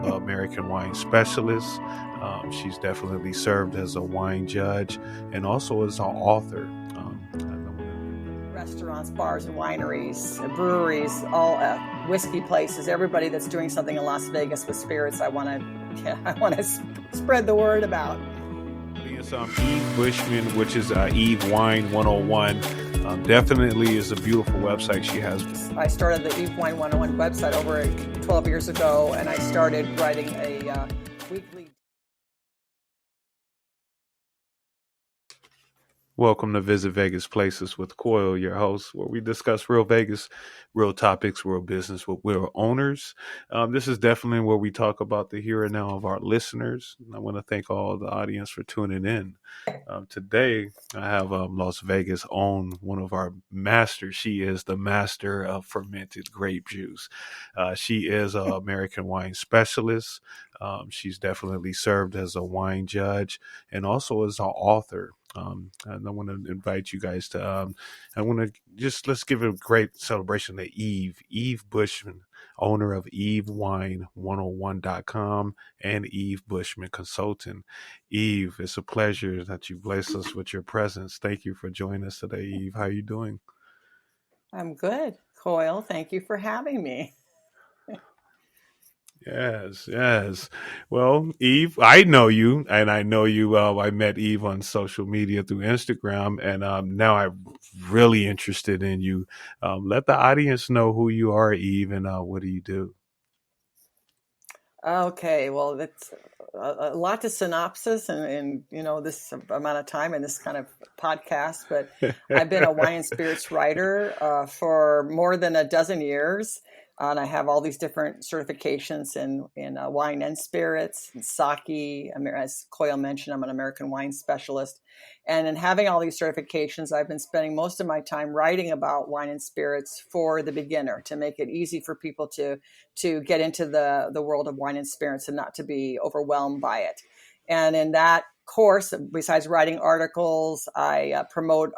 American wine specialist. She's definitely served as a wine judge and also as an author. Restaurants, bars, and wineries, breweries, all whiskey places, everybody that's doing something in Las Vegas with spirits, I want to spread the word about. It's Eve Bushman, which is Eve Wine 101. Definitely is a beautiful website she has. I started the Eve Wine 101 website over 12 years ago, and I started writing a weekly. Welcome to Visit Vegas Places with Coyal, your host, where we discuss real Vegas, real topics, real business with real owners. This is definitely where we talk about the here and now of our listeners. I want to thank all the audience for tuning in. Today, I have Las Vegas own one of our masters. She is the master of fermented grape juice. She is an American wine specialist. She's definitely served as a wine judge and also as an author. And I want to invite you guys to, let's give a great celebration to Eve Bushman, owner of EveWine101.com and Eve Bushman Consulting. Eve, it's a pleasure that you blessed us with your presence. Thank you for joining us today, Eve. How are you doing? I'm good, Coyal. Thank you for having me. Yes. Well, Eve, I know you, and I know you. I met Eve on social media through Instagram, and now I'm really interested in you. Let the audience know who you are, Eve, and what do you do? Okay, well, that's a lot to synopsis and this amount of time in this kind of podcast, but I've been a wine and spirits writer for more than a dozen years, and I have all these different certifications in wine and spirits, and sake. As Coyle mentioned, I'm an American wine specialist, and in having all these certifications, I've been spending most of my time writing about wine and spirits for the beginner to make it easy for people to get into the world of wine and spirits and not to be overwhelmed by it. And in that course, besides writing articles, I promote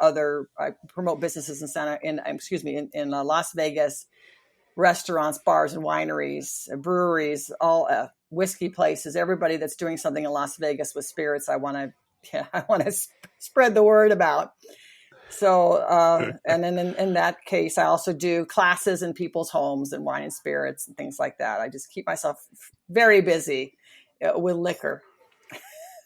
businesses in Las Vegas, restaurants, bars, and wineries, breweries, all whiskey places, everybody that's doing something in Las Vegas with spirits, I want to spread the word about. So, and then in that case, I also do classes in people's homes and wine and spirits and things like that. I just keep myself very busy with liquor,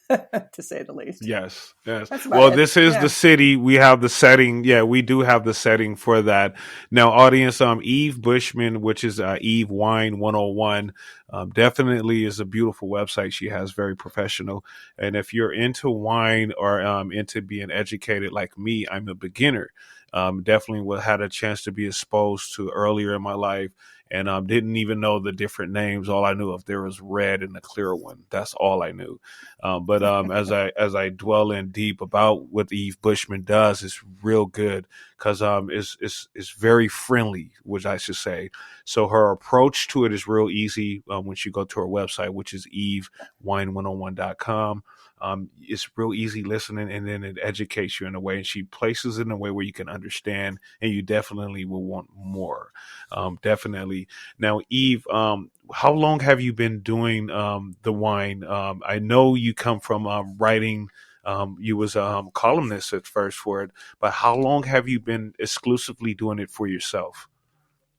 to say the least. Yes. That's about Well, it. this is the city. We have the setting. Yeah, we do have the setting for that. Now, audience, Eve Bushman, which is Eve Wine 101, definitely is a beautiful website. She has very professional. And if you're into wine or into being educated like me, I'm a beginner. Definitely had a chance to be exposed to earlier in my life. And didn't even know the different names. All I knew if there was red and a clear one. That's all I knew. But as I dwell in deep about what Eve Bushman does, it's real good because it's very friendly, which I should say. So her approach to it is real easy when you go to her website, which is EveWine101.com. It's real easy listening, and then it educates you in a way, and she places it in a way where you can understand, and you definitely will want more. Definitely. Now, Eve, how long have you been doing the wine? I know you come from writing. You was a columnist at first for it, but how long have you been exclusively doing it for yourself?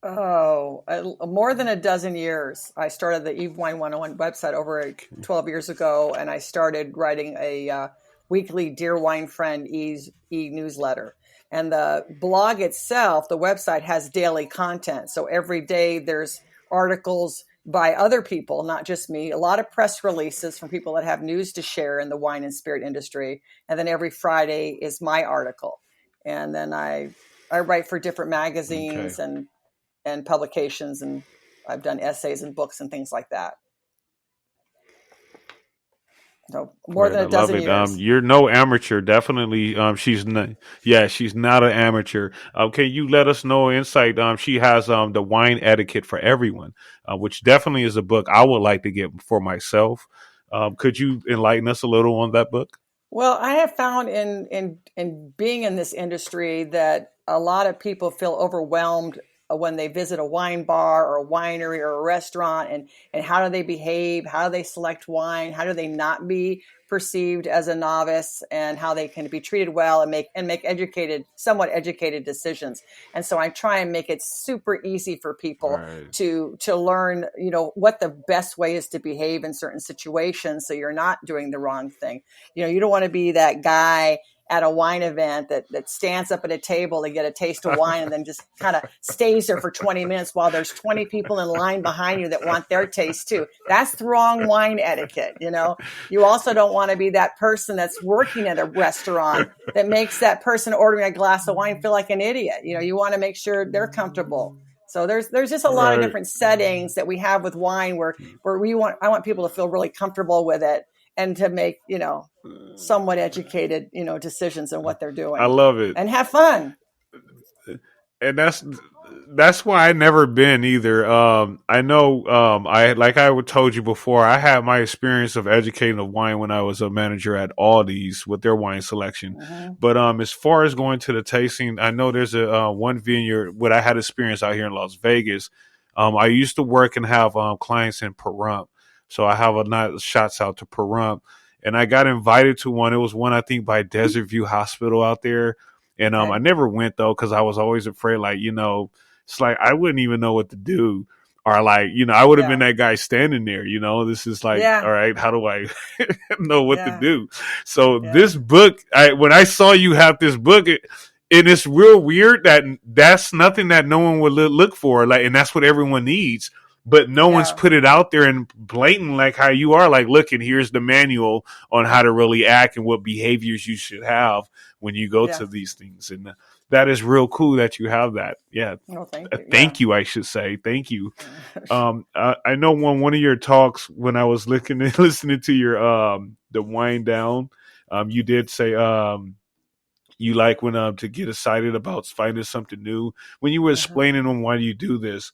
Oh, more than a dozen years. I started the Eve Wine 101 website over 12 years ago, and I started writing a weekly Dear Wine Friend e-newsletter. And the blog itself, the website, has daily content. So every day there's articles by other people, not just me, a lot of press releases from people that have news to share in the wine and spirit industry. And then every Friday is my article. And then I write for different magazines Okay. and publications, and I've done essays and books and things like that. So more Great, than I a love dozen it. years. You're no amateur, definitely. She's not. Yeah, she's not an amateur. Can you let us know insight? She has the wine etiquette for everyone, which definitely is a book I would like to get for myself. Could you enlighten us a little on that book? Well, I have found in being in this industry that a lot of people feel overwhelmed when they visit a wine bar or a winery or a restaurant, and how do they behave? How do they select wine? How do they not be perceived as a novice, and how they can be treated well and make somewhat educated decisions. And so I try and make it super easy for people Right. to learn, what the best way is to behave in certain situations, so you're not doing the wrong thing. You don't want to be that guy at a wine event that stands up at a table to get a taste of wine and then just kind of stays there for 20 minutes while there's 20 people in line behind you that want their taste too. That's the wrong wine etiquette. You also don't want to be that person that's working at a restaurant that makes that person ordering a glass of wine feel like an idiot. You want to make sure they're comfortable. So there's just a lot of different settings that we have with wine where I want people to feel really comfortable with it, and to make, somewhat educated, decisions in what they're doing. I love it. And have fun. And that's why I never been either. I know, I told you before, I had my experience of educating of wine when I was a manager at Aldi's with their wine selection. Mm-hmm. But as far as going to the tasting, I know there's a one vineyard. What I had experience out here in Las Vegas. I used to work and have clients in Pahrump, so I have a night shots out to Pahrump, and I got invited to one. It was one I think by Desert View Hospital out there. And Okay. I never went though, because I was always afraid, it's like I wouldn't even know what to do, or I would have been that guy standing there. This is all right. How do I know what to do? So this book, when I saw you have this book, and it's real weird that's nothing that no one would look for, and that's what everyone needs. But no one's put it out there and blatant like how you are. Look, and here's the manual on how to really act and what behaviors you should have when you go to these things. And that is real cool that you have that. Yeah. Well, thank you. Thank you, I should say. Thank you. I know one of your talks when I was listening to your the wind down, you did say you like when to get excited about finding something new. When you were explaining on why you do this.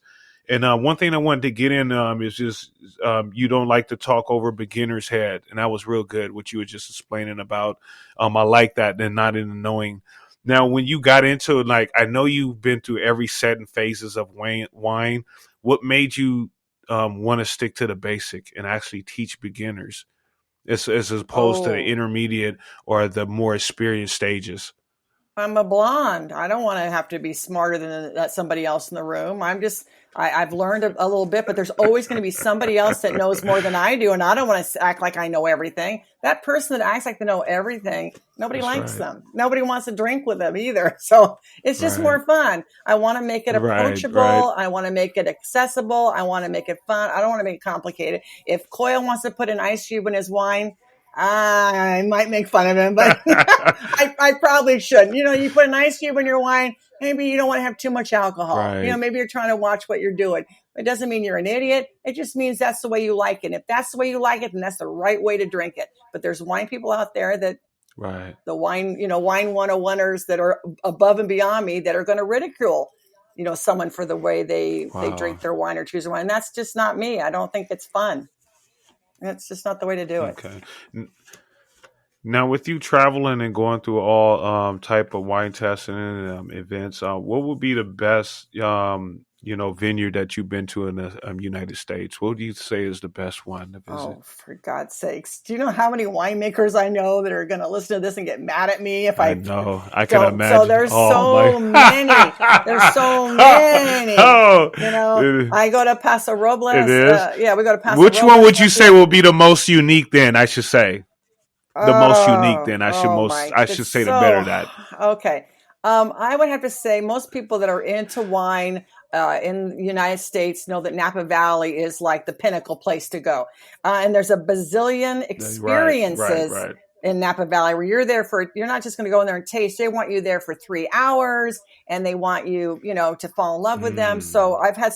And one thing I wanted to get in is just you don't like to talk over beginner's head. And that was real good, what you were just explaining about. I like that, and not in the knowing. Now, when you got into it, I know you've been through every set and phases of wine. What made you want to stick to the basic and actually teach beginners as opposed to the intermediate or the more experienced stages? I'm a blonde. I don't want to have to be smarter than somebody else in the room. I've learned a little bit, but there's always going to be somebody else that knows more than I do. And I don't want to act like I know everything. That person that acts like they know everything, nobody likes them. Nobody wants to drink with them either. So it's just more fun. I want to make it approachable. I want to make it accessible. I want to make it fun. I don't want to make it complicated. If Coyal wants to put an ice cube in his wine, I might make fun of him, but I probably shouldn't. You put an ice cube in your wine, maybe you don't want to have too much alcohol. Right. Maybe you're trying to watch what you're doing. It doesn't mean you're an idiot. It just means that's the way you like it. And if that's the way you like it, then that's the right way to drink it. But there's wine people out there that the wine 101ers that are above and beyond me that are going to ridicule, someone for the way they drink their wine or choose their wine. And that's just not me. I don't think it's fun. That's just not the way to do it. Okay. Now, with you traveling and going through all type of wine testing and events, what would be the best, vineyard that you've been to in the United States? What do you say is the best one to visit? Oh, for God's sakes. Do you know how many winemakers I know that are going to listen to this and get mad at me if I know. I can imagine. So there's so many. There's so many. I go to Paso Robles. It is? We go to Paso Which Robles. one would you say will be the most unique then, I should say? The most unique then. I should say the better that. Okay. I would have to say most people that are into wine in the United States know that Napa Valley is like the pinnacle place to go. And there's a bazillion experiences in Napa Valley where you're not just going to go in there and taste. They want you there for 3 hours and they want you, to fall in love with them. So I've had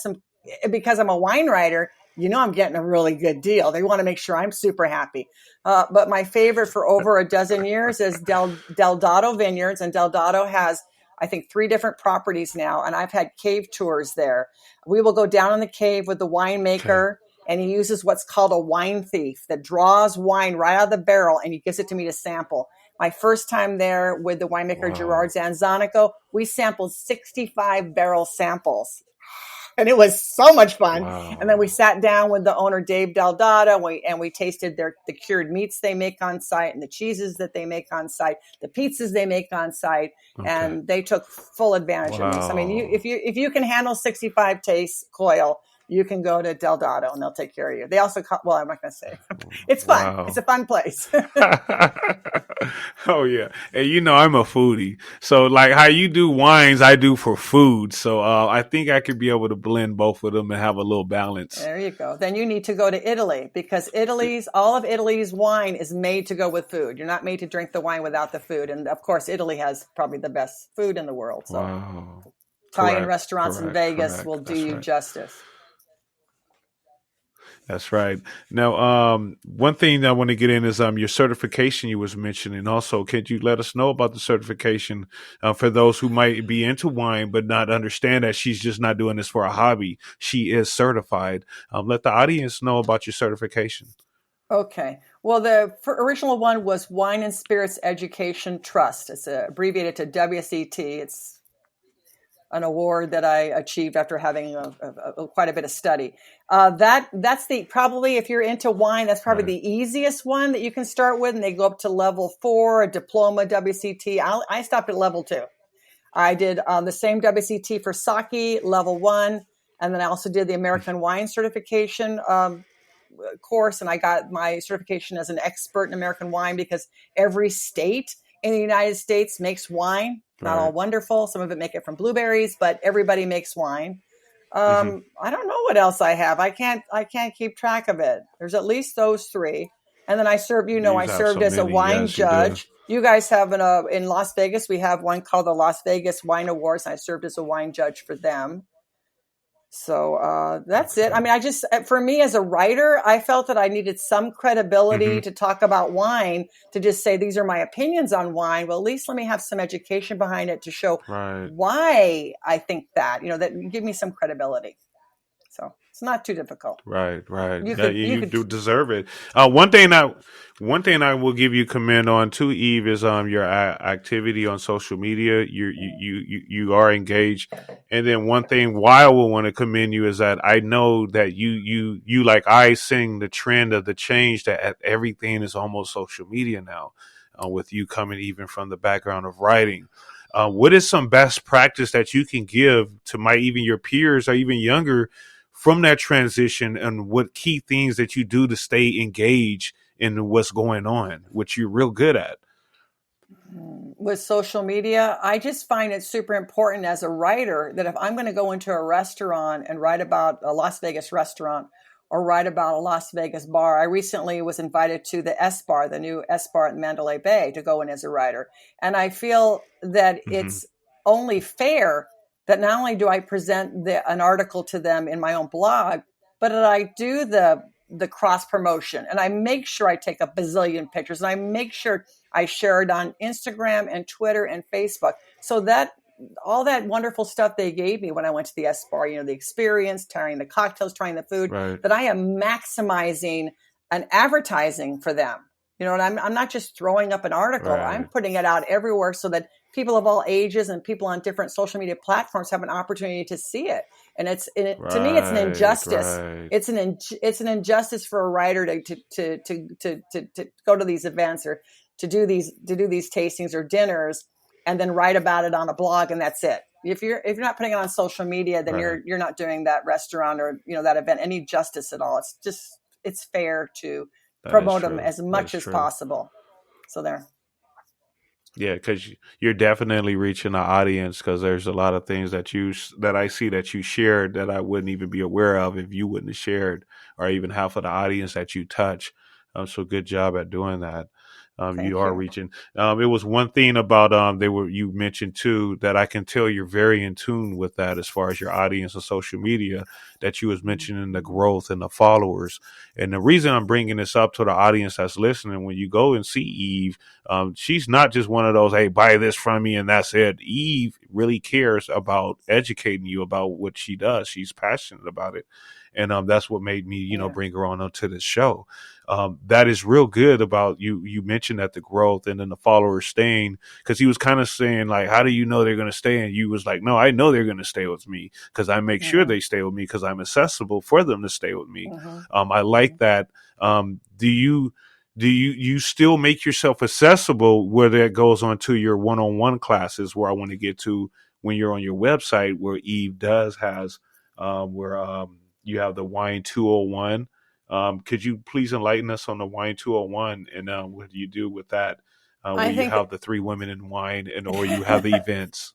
because I'm a wine writer, I'm getting a really good deal. They want to make sure I'm super happy. But my favorite for over a dozen years is Del Dado Vineyards. And Del Dado has, I think, 3 different properties now. And I've had cave tours there. We will go down in the cave with the winemaker. And he uses what's called a wine thief that draws wine right out of the barrel. And he gives it to me to sample. My first time there with the winemaker Wow. Gerard Zanzanico, we sampled 65 barrel samples. And it was so much fun. Wow. And then we sat down with the owner, Dave Daldada, and we tasted the cured meats they make on site and the cheeses that they make on site, the pizzas they make on site. Okay. And they took full advantage of me. So, I mean, Wow. if you can handle 65 tastes, Coyal, you can go to Daldada and they'll take care of you. They also call, well, I'm not going to say. It's fun. Wow. It's a fun place. Oh yeah, and you know I'm a foodie, so like how you do wines, I do for food. So I think I could be able to blend both of them and have a little balance. There you go. Then you need to go to Italy, because all of Italy's wine is made to go with food. You're not made to drink the wine without the food, and of course, Italy has probably the best food in the world. So Wow. Italian restaurants in Vegas will do you justice. That's right. Now, one thing that I want to get in is your certification you was mentioning. Also, could you let us know about the certification for those who might be into wine but not understand that she's just not doing this for a hobby? She is certified. Let the audience know about your certification. Okay. Well, the original one was Wine and Spirits Education Trust. It's abbreviated to WSET. It's an award that I achieved after having quite a bit of study. That's probably, if you're into wine, that's probably the easiest one that you can start with. And they go up to level 4, a diploma WCT. I stopped at level 2. I did the same WCT for sake, level 1. And then I also did the American Wine Certification course. And I got my certification as an expert in American wine, because every state in the United States makes wine. Not all wonderful. Some of it make it from blueberries, but everybody makes wine. I don't know what else I have. I can't keep track of it. There's at least those 3. And then I served, I served as a wine judge. You guys have in Las Vegas, we have one called the Las Vegas Wine Awards. And I served as a wine judge for them. So that's it. I mean, for me as a writer, I felt that I needed some credibility to talk about wine, to just say, these are my opinions on wine. Well, at least let me have some education behind it to show why I think that, that give me some credibility. So it's not too difficult. Right. You do deserve it. One thing I will give you commend on too, Eve, is your activity on social media. You are engaged, and then one thing why I will want to commend you is that I know that you like I sing the trend of the change that everything is almost social media now. With you coming even from the background of writing. What is some best practice that you can give to even your peers or even younger from that transition, and what key things that you do to stay engaged in what's going on, which you're real good at? With social media, I just find it super important as a writer that if I'm going to go into a restaurant and write about a Las Vegas restaurant or write about a Las Vegas bar, I recently was invited to the S Bar, the new S Bar at Mandalay Bay, to go in as a writer. And I feel that it's only fair that not only do I present an article to them in my own blog, but that I do the cross promotion, and I make sure I take a bazillion pictures, and I make sure I share it on Instagram and Twitter and Facebook, so that all that wonderful stuff they gave me when I went to the S Bar, the experience, trying the cocktails, trying the food, that I am maximizing and advertising for them. And I'm not just throwing up an article. I'm putting it out everywhere so that people of all ages and people on different social media platforms have an opportunity to see it. And to me, it's an injustice. It's an injustice for a writer to go to these events or to do these tastings or dinners and then write about it on a blog, and that's it. If you're not putting it on social media, then you're not doing that restaurant or that event any justice at all. It's fair to promote them as much as possible. So there. Yeah, because you're definitely reaching the audience, because there's a lot of things that I see that you shared that I wouldn't even be aware of if you wouldn't have shared, or even half of the audience that you touch. So good job at doing that. You are reaching. It was one thing about you mentioned too that I can tell you're very in tune with that as far as your audience on social media, that you was mentioning the growth and the followers. And the reason I'm bringing this up to the audience that's listening, when you go and see Eve, she's not just one of those, hey, buy this from me and that's it. Eve really cares about educating you about what she does. She's passionate about it. And that's what made me, Yeah. bring her on onto the show. That is real good about you. You mentioned that the growth and then the followers staying, because he was kind of saying like, how do you know they're going to stay? And you was like, no, I know they're going to stay with me because I make sure they stay with me because I'm accessible for them to stay with me. I like that. Do you still make yourself accessible where that goes on to your one-on-one classes, where I want to get to when you're on your website, where Eve has where you have the Wine 201. Could you please enlighten us on the Wine 201 and what do you do with that? Where I you think have the 3 women in wine or you have the events.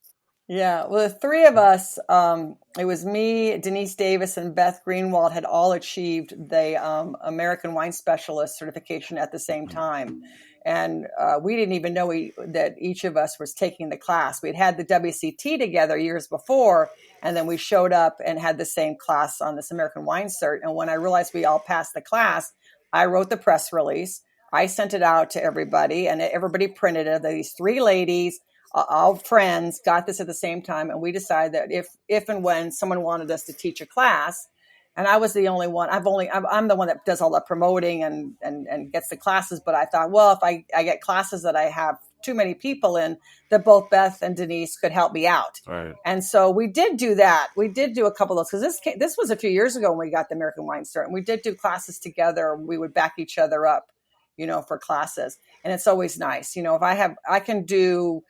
Yeah, well, the three of us, it was me, Denise Davis, and Beth Greenwald had all achieved the American Wine Specialist certification at the same time. And we didn't even know that each of us was taking the class. We'd had the WCT together years before, and then we showed up and had the same class on this American Wine Cert. And when I realized we all passed the class, I wrote the press release. I sent it out to everybody, and everybody printed it. These 3 ladies, all friends, got this at the same time, and we decided that if and when someone wanted us to teach a class, and I was the only one. I'm the one that does all the promoting and gets the classes. But I thought, well, if I get classes that I have too many people in, that both Beth and Denise could help me out. Right. And so we did do that. We did do a couple of those because this was a few years ago when we got the American Wine Cert, and we did do classes together. We would back each other up, for classes, and it's always nice. If I can do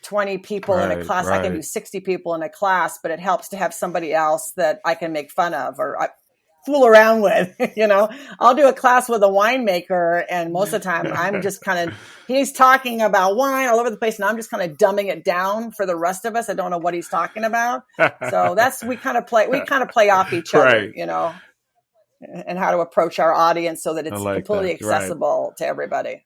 20 people in a class, I can do 60 people in a class, but it helps to have somebody else that I can make fun of or fool around with. I'll do a class with a winemaker, and most of the time I'm just he's talking about wine all over the place, and I'm just kind of dumbing it down for the rest of us. I don't know what he's talking about. So we kind of play off each other, and how to approach our audience so that it's completely accessible to everybody.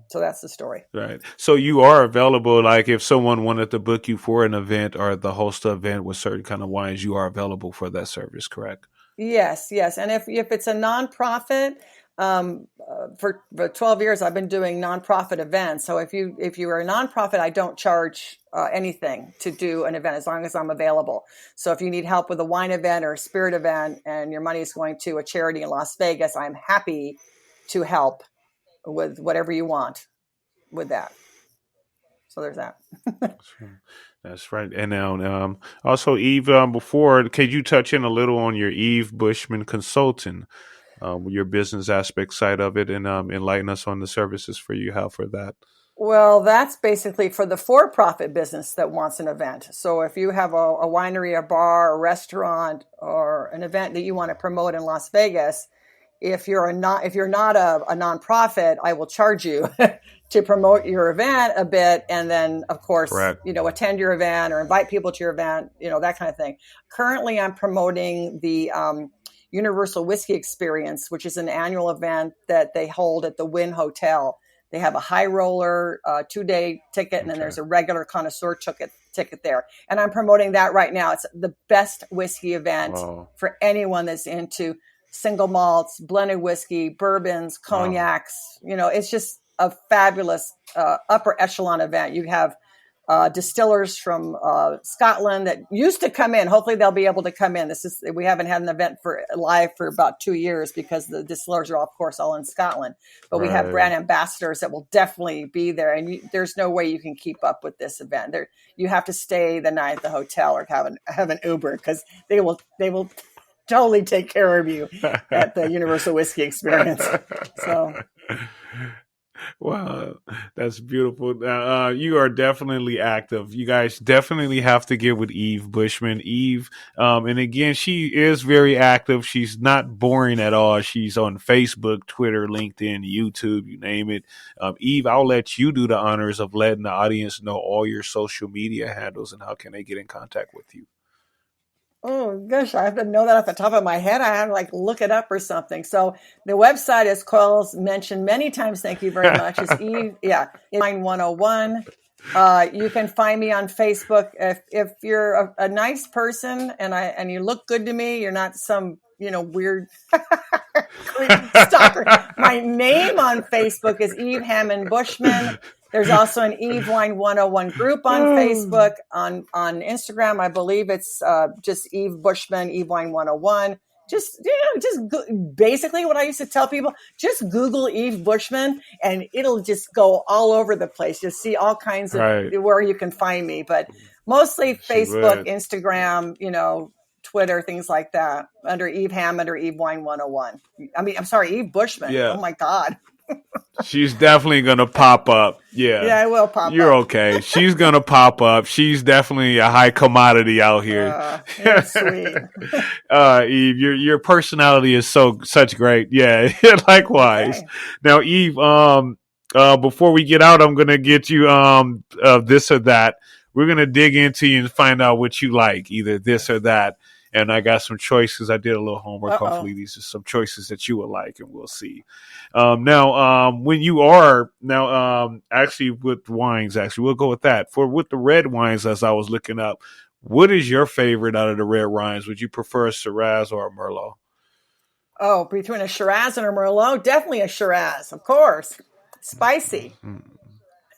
So that's the story. Right. So you are available, like if someone wanted to book you for an event or the host of event with certain kind of wines, you are available for that service, correct? Yes. And if it's a nonprofit, for 12 years I've been doing nonprofit events. So if you are a nonprofit, I don't charge anything to do an event as long as I'm available. So if you need help with a wine event or a spirit event and your money is going to a charity in Las Vegas, I'm happy to help with whatever you want with that. So there's that. That's right. And now, also Eve, before, could you touch in a little on your Eve Bushman Consulting, your business aspect side of it, and enlighten us on the services you have for that? Well, that's basically for the for-profit business that wants an event. So if you have a winery, a bar, a restaurant, or an event that you want to promote in Las Vegas, if you're not a nonprofit, I will charge you to promote your event a bit, and then of course, attend your event or invite people to your event, that kind of thing. Currently, I'm promoting the Universal Whiskey Experience, which is an annual event that they hold at the Wynn Hotel. They have a high roller 2-day ticket, and then there's a regular connoisseur ticket there. And I'm promoting that right now. It's the best whiskey event for anyone that's into single malts, blended whiskey, bourbons, cognacs. It's just a fabulous upper echelon event. You have distillers from Scotland that used to come in. Hopefully they'll be able to come in. We haven't had an event live for about 2 years because the distillers are, of course, all in Scotland. But we have brand ambassadors that will definitely be there. And there's no way you can keep up with this event. You have to stay the night at the hotel or have an Uber, because they will totally take care of you at the Universal Whiskey Experience. So, wow, that's beautiful. You are definitely active. You guys definitely have to get with Eve Bushman. Eve, and again, she is very active. She's not boring at all. She's on Facebook, Twitter, LinkedIn, YouTube, you name it. Eve, I'll let you do the honors of letting the audience know all your social media handles and how can they get in contact with you. Oh, gosh, I have to know that off the top of my head. I have to look it up or something. So the website, as Coyal's mentioned many times, thank you very much, is Eve, Line 101. You can find me on Facebook. If you're a nice person and you look good to me, you're not some, weird stalker. My name on Facebook is Eve Hammond Bushman. There's also an Eve Wine 101 group on Facebook. On Instagram, I believe it's just Eve Bushman, Eve Wine 101. Basically what I used to tell people, just Google Eve Bushman and it'll just go all over the place. You'll see all kinds of where you can find me, but mostly Facebook, Instagram, Twitter, things like that, under Eve Hammond or Eve Wine 101. I'm sorry, Eve Bushman. Yeah. Oh my God. She's definitely going to pop up. Yeah. Yeah, I will pop up. You're okay. She's going to pop up. She's definitely a high commodity out here. You're sweet. Eve, your personality is such great. Yeah, likewise. Okay. Now, Eve, before we get out, I'm going to get you this or that. We're going to dig into you and find out what you like, either this or that. And I got some choices. I did a little homework. Hopefully these are some choices that you would like, and we'll see. When you are actually with wines, we'll go with that. With the red wines, as I was looking up, what is your favorite out of the red wines? Would you prefer a Shiraz or a Merlot? Oh, between a Shiraz and a Merlot, definitely a Shiraz, of course. Spicy.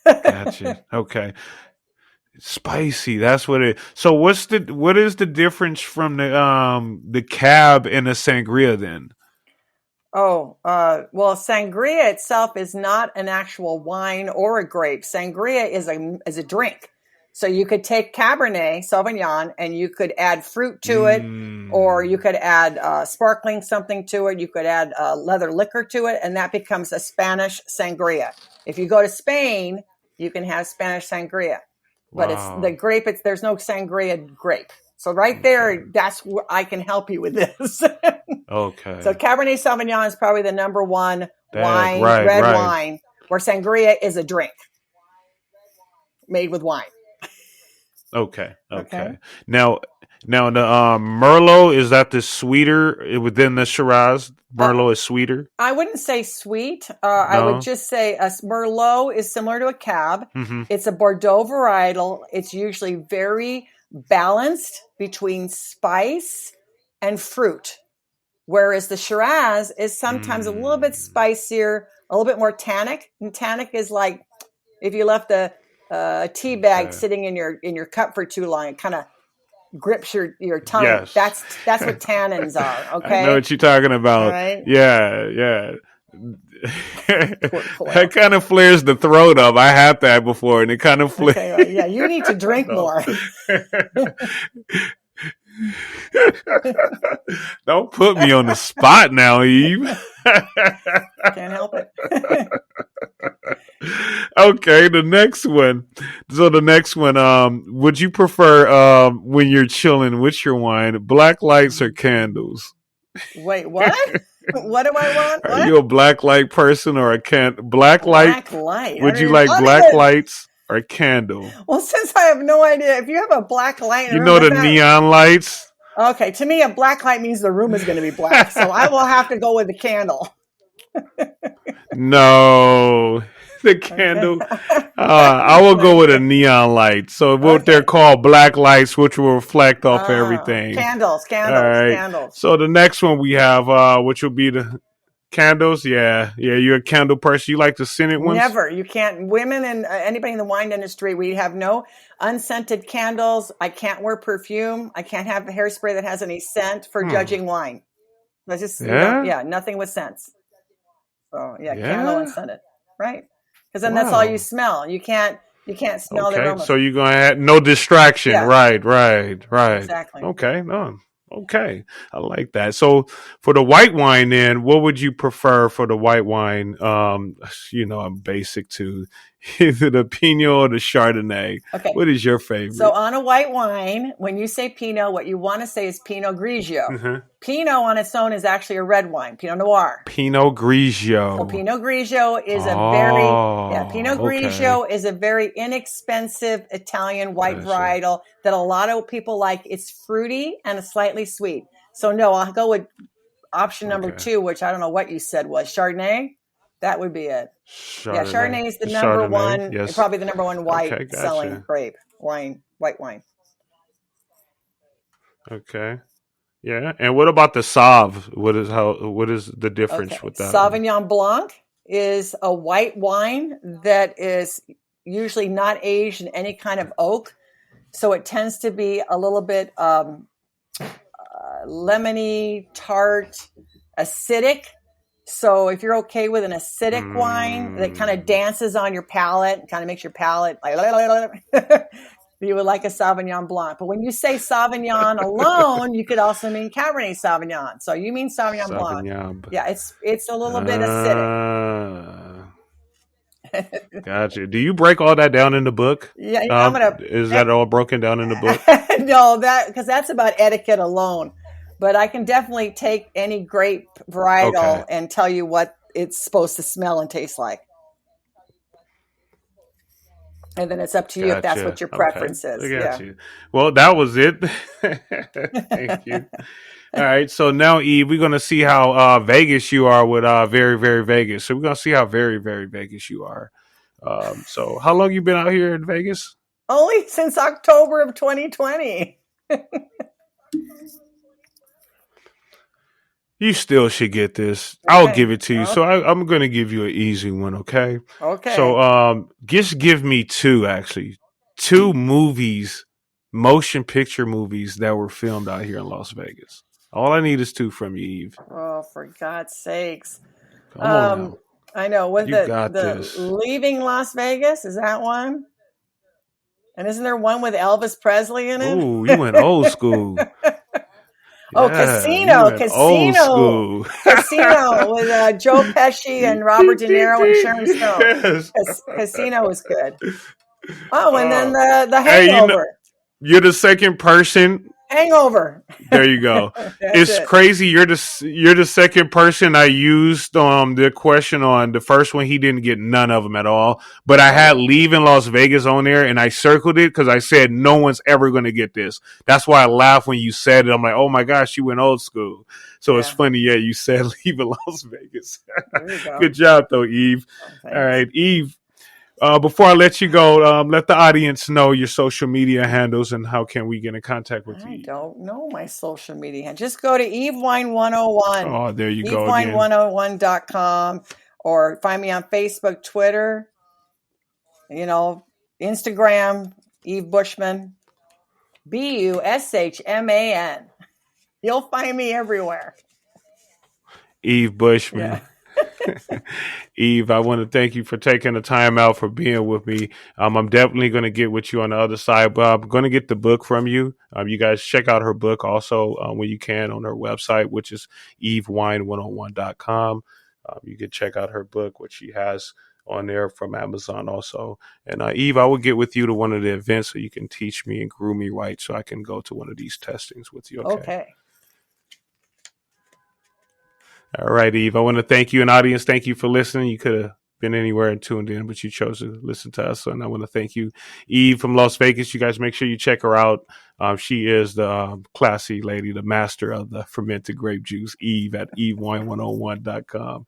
Gotcha. Okay. Spicy, that's what it is. So what is the difference from the cab and the sangria then? Well, sangria itself is not an actual wine or a grape. Sangria is a drink. So you could take Cabernet Sauvignon and you could add fruit to it, or you could add sparkling something to it. You could add leather liquor to it, and that becomes a Spanish sangria. If you go to Spain, you can have Spanish sangria. But it's the grape. There's no sangria grape. So there, that's where I can help you with this. Okay. So Cabernet Sauvignon is probably the number one red wine, where sangria is a drink made with wine. Okay. Now the Merlot, is that the sweeter within the Shiraz? Merlot is sweeter? I wouldn't say sweet. I would just say a Merlot is similar to a Cab. Mm-hmm. It's a Bordeaux varietal. It's usually very balanced between spice and fruit, whereas the Shiraz is sometimes a little bit spicier, a little bit more tannic. And tannic is like if you left a tea bag sitting in your cup for too long, it kind of grips your tongue. Yes. That's what tannins are. Okay, I know what you're talking about. Right? Yeah. That kind of flares the throat up. I had that before, and it kind of flares. Okay, well, yeah, you need to drink more. Don't put me on the spot now, Eve. Can't help it. Okay, the next one. So the next one, would you prefer when you're chilling with your wine, black lights or candles? Wait, what? What do I want? What? Are you a black light person or a black light? Black light. Would you like black lights or a candle? Well, since I have no idea, if you have a black light, you know the neon lights. Okay, to me, a black light means the room is going to be black, so I will have to go with the candle. No. The candle. I will go with a neon light. So what they're called black lights, which will reflect off everything. Candles. All right. Candles. So the next one we have, which will be the candles. Yeah. You're a candle person. You like the scented ones? Never. You can't. Women and anybody in the wine industry, we have no unscented candles. I can't wear perfume. I can't have hairspray that has any scent for judging wine. Let's just nothing with scents. So candle and scented, right? Because then that's all you smell. You can't smell the aroma. So you're going to have no distraction. Yeah. Right. Exactly. Okay. No. Okay. I like that. So for the white wine then, what would you prefer for the white wine? I'm basic to either the Pinot or the Chardonnay. Okay. What is your favorite? So on a white wine, when you say Pinot, what you want to say is Pinot Grigio. Mm-hmm. Pinot on its own is actually a red wine, Pinot Noir. Pinot Grigio. So Pinot Grigio is Grigio is a very inexpensive Italian white varietal that a lot of people like. It's fruity and slightly sweet. So no, I'll go with option number 2, which I don't know what you said was Chardonnay. That would be it. Chardonnay is the number one, probably the number one white selling white wine. Okay. Yeah. And what about the Sauv? What is the difference with that? Sauvignon Blanc is a white wine that is usually not aged in any kind of oak. So it tends to be a little bit lemony, tart, acidic. So if you're okay with an acidic wine that kind of dances on your palate, kind of makes your palate like, you would like a Sauvignon Blanc. But when you say Sauvignon alone, you could also mean Cabernet Sauvignon. So you mean Sauvignon Blanc. Yeah, it's a little bit acidic. Gotcha. Do you break all that down in the book? Yeah, is that all broken down in the book? No, because that's about etiquette alone. But I can definitely take any grape varietal and tell you what it's supposed to smell and taste like. And then it's up to you if that's what your preference is. I got you. Well, that was it. Thank you. All right. So now, Eve, we're going to see how Vegas you are with Very, Very Vegas. So we're going to see how very, very Vegas you are. So how long you been out here in Vegas? Only since October of 2020. You still should get this. Okay. I'll give it to you. Okay. So I'm going to give you an easy one, okay? Okay. So just give me two movies, motion picture movies that were filmed out here in Las Vegas. All I need is two from you, Eve. Oh, for God's sakes. Come on now. I know. What the Leaving Las Vegas? Is that one? And isn't there one with Elvis Presley in it? Ooh, you went old school. Oh, Casino with Joe Pesci and Robert De Niro and Sharon Stone. Yes. Casino was good. Oh, and then the Hangover. You're the second person. Hangover. There you go. It's crazy. You're the second person I used the question on. The first one, he didn't get none of them at all. But I had Leaving Las Vegas on there, and I circled it because I said no one's ever going to get this. That's why I laughed when you said it. I'm like, oh my gosh, you went old school. So it's funny. Yeah, you said Leaving Las Vegas. Good job, though, Eve. All right, Eve. Before I let you go, let the audience know your social media handles and how can we get in contact with you. I don't know my social media. Just go to EveWine101. Oh, there you go. EveWine101.com or find me on Facebook, Twitter, Instagram, Eve Bushman, Bushman. You'll find me everywhere. Eve Bushman. Yeah. Eve, I want to thank you for taking the time out for being with me. I'm definitely going to get with you on the other side, but I'm going to get the book from you. You guys check out her book also when you can on her website, which is evewine101.com. You can check out her book, which she has on there from Amazon also. And Eve, I will get with you to one of the events so you can teach me and groom me right so I can go to one of these testings with you. Okay. All right, Eve, I want to thank you, and audience, thank you for listening. You could have been anywhere and tuned in, but you chose to listen to us. And I want to thank you, Eve from Las Vegas. You guys make sure you check her out. She is the classy lady, the master of the fermented grape juice, Eve at evewine101.com.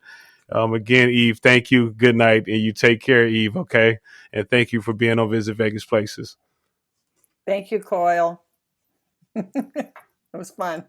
Again, Eve, thank you. Good night, and you take care, Eve, okay? And thank you for being on Visit Vegas Places. Thank you, Coyal. It was fun.